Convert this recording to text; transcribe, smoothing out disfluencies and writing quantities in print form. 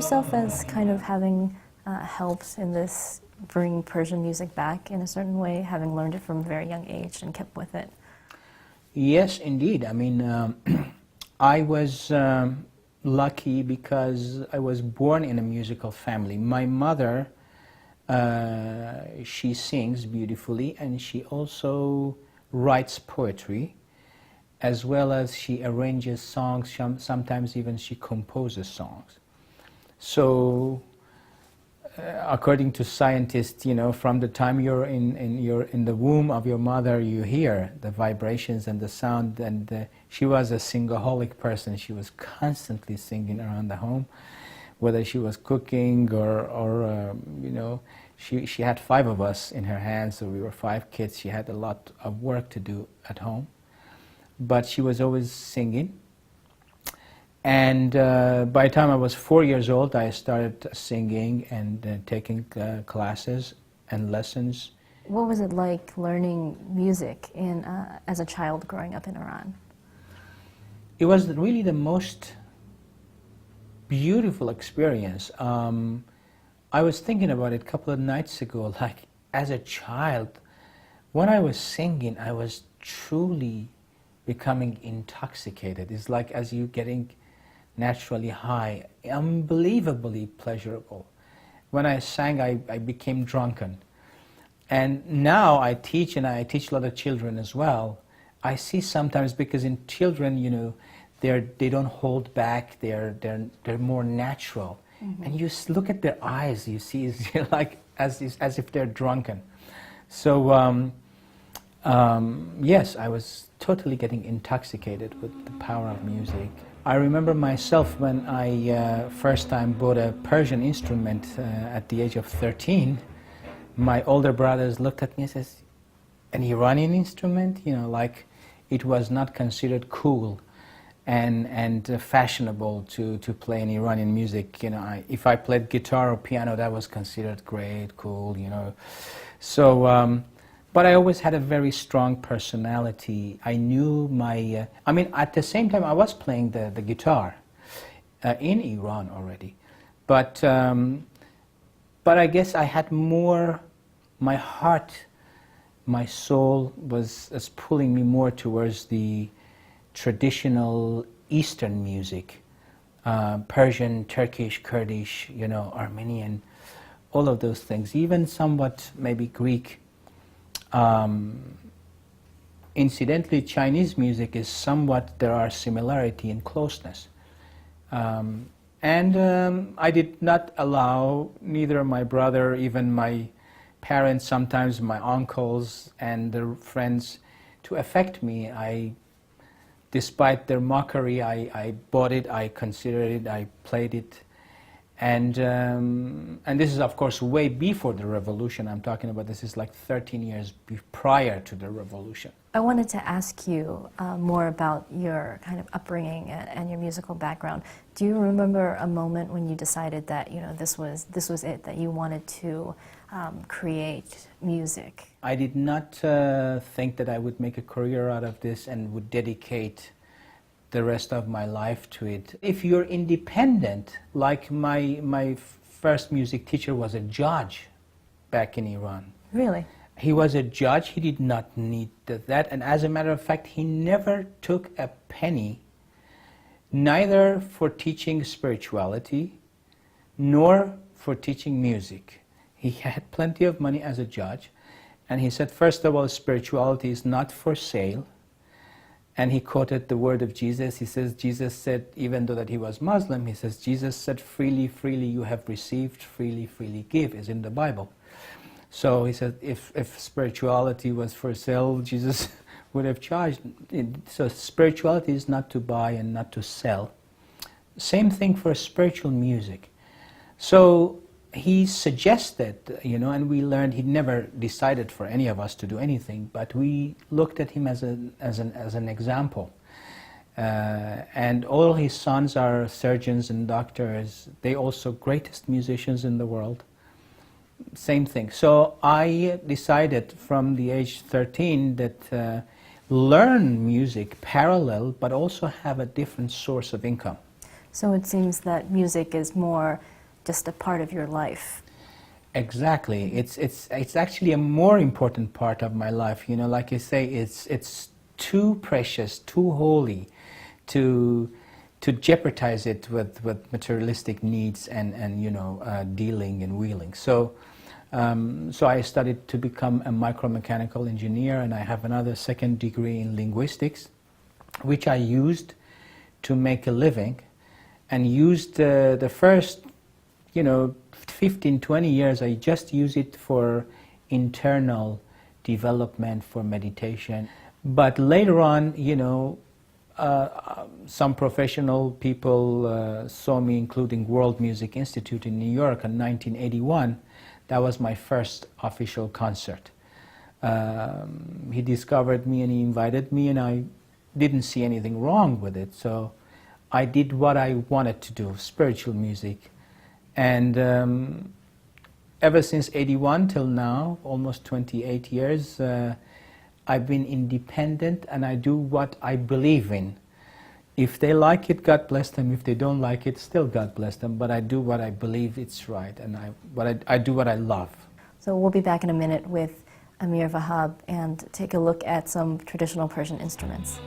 yourself as kind of having helped in this, bringing Persian music back in a certain way, having learned it from a very young age and kept with it? Yes, indeed. I mean, I was lucky because I was born in a musical family. My mother, she sings beautifully, and she also writes poetry, as well as she arranges songs. Sometimes even she composes songs. So according to scientists, you know, from the time you're in the womb of your mother, you hear the vibrations and the sound. And she was a singaholic person. She was constantly singing around the home, whether she was cooking or you know, she had 5 of us in her hands, so we were 5 kids. She had a lot of work to do at home, but she was always singing. And by the time I was 4 years old, I started singing and taking classes and lessons. What was it like learning music as a child growing up in Iran? It was really the most beautiful experience. I was thinking about it a couple of nights ago, like as a child, when I was singing, I was truly becoming intoxicated. It's like as you getting naturally high, unbelievably pleasurable. When I sang, I became drunken. And now I teach, and I teach a lot of children as well. I see sometimes, because in children, you know, they don't hold back, they're more natural. Mm-hmm. And you look at their eyes, you see it's like as if they're drunken. So yes, I was totally getting intoxicated with the power of music. I remember myself when I first time bought a Persian instrument at the age of 13. My older brothers looked at me and says, "An Iranian instrument?" You know, like it was not considered cool and fashionable to play in Iranian music. You know, if I played guitar or piano, that was considered great, cool, you know. So, but I always had a very strong personality. I knew my, I mean, at the same time I was playing the guitar in Iran already. But I guess I had more, my heart, my soul was pulling me more towards the traditional Eastern music, Persian, Turkish, Kurdish, you know, Armenian, all of those things, even somewhat maybe Greek. Incidentally, Chinese music is somewhat, there are similarity in closeness. I did not allow neither my brother, even my parents, sometimes my uncles and their friends, to affect me. Despite their mockery, I bought it, I considered it, I played it. And this is, of course, way before the revolution I'm talking about. This is like 13 years prior to the revolution. I wanted to ask you more about your kind of upbringing and your musical background. Do you remember a moment when you decided that, you know, this was it, that you wanted to create music? I did not think that I would make a career out of this and would dedicate the rest of my life to it. If you're independent, like my first music teacher was a judge back in Iran. Really? He was a judge, he did not need that, and as a matter of fact, he never took a penny, neither for teaching spirituality, nor for teaching music. He had plenty of money as a judge, and he said, first of all, spirituality is not for sale. And he quoted the word of Jesus. He says, Jesus said, even though that he was Muslim, he says, Jesus said, freely, freely you have received, freely, freely give, is in the Bible. So he said, if spirituality was for sale, Jesus would have charged. So spirituality is not to buy and not to sell. Same thing for spiritual music. So he suggested, you know, and we learned, he never decided for any of us to do anything, but we looked at him as an example. And all his sons are surgeons and doctors. They also greatest musicians in the world. Same thing. So I decided from the age 13 that learn music parallel, but also have a different source of income. So it seems that music is more just a part of your life. Exactly. It's actually a more important part of my life. You know, like you say, it's too precious, too holy, to jeopardize it with materialistic needs and you know, dealing and wheeling. So so I studied to become a micromechanical engineer, and I have another second degree in linguistics, which I used to make a living, and used the first, you know, 15, 20 years, I just use it for internal development, for meditation. But later on, you know, some professional people saw me, including World Music Institute in New York in 1981. That was my first official concert. He discovered me and he invited me, and I didn't see anything wrong with it. So I did what I wanted to do, spiritual music. And ever since '81 till now, almost 28 years, I've been independent, and I do what I believe in. If they like it, God bless them. If they don't like it, still God bless them. But I do what I believe it's right, and I do what I love. So we'll be back in a minute with Amir Vahab and take a look at some traditional Persian instruments.